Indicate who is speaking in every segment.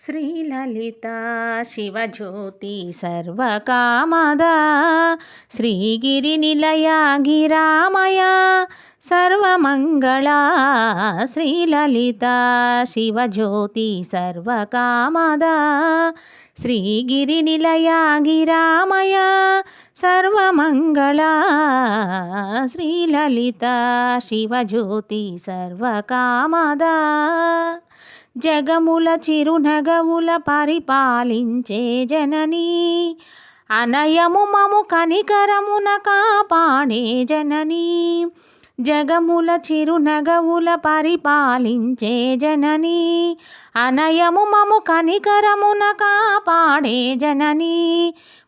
Speaker 1: శ్రీలలిత శివజ్యోతి సర్వకామదా శ్రీగిరినిలయ గిరామయ సర్వమంగళ శ్రీలలిత శివజ్యోతి సర్వకామదా శ్రీగిరినిలయ గిరామయ సర్వమంగళ శ్రీలలిత శివజ్యోతి సర్వకామదా జగముల చిరునగవుల పరిపాలించే జననీ అనయము మము కనికరమున కాపాడే జననీ జగముల చిరునగవుల పరిపాలించే జననీ అనయము మము కనికరమున కాపాడే జననీ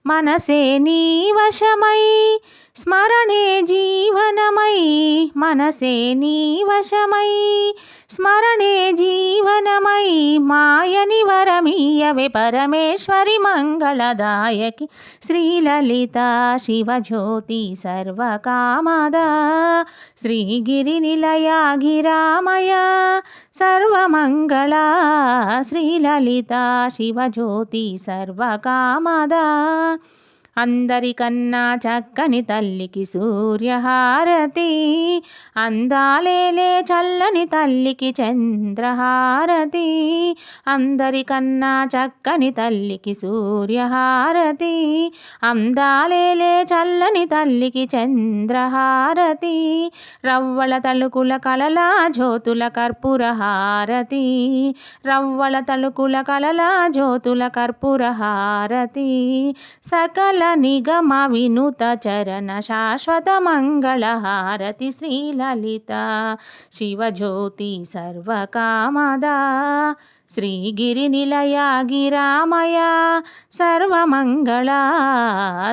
Speaker 1: మనసే నీ వశమై స్మరణే జీవనమై మనసే నీ వశమై స్మరణే జీవనమై మాయని వరమీయవే పరమేశ్వరి మంగళదాయకి శ్రీలలిత శివజ్యోతి సర్వకామదా శ్రీగిరినిలయ గిరామయ సర్వమంగళ శ్రీలలిత శివజ్యోతి సర్వకామదా అందరికన్నా చక్కని తల్లికి సూర్యహారతి అందాలేలే చల్లని తల్లికి చంద్రహారతి అందరికన్నా చక్కని తల్లికి సూర్యహారతి అందాలేలే చల్లని తల్లికి చంద్రహారతి రవ్వల తలుకుల కలలా జ్యోతుల కర్పూరహారతి రవ్వల తలుకుల కలలా జ్యోతుల కర్పూరహారతి సకల నిగమ వినుత చరణ శాశ్వత మంగళహారతి శ్రీలలిత శివజ్యోతి సర్వకామదా శ్రీగిరినిలయ గిరామయ సర్వమంగళ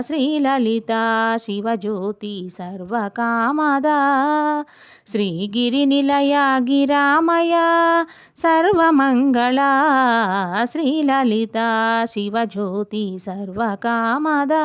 Speaker 1: శ్రీలలిత శివజ్యోతి సర్వకామదా శ్రీగిరినిలయ గిరామయ సర్వమంగళ శ్రీలలిత శివజ్యోతి సర్వకామదా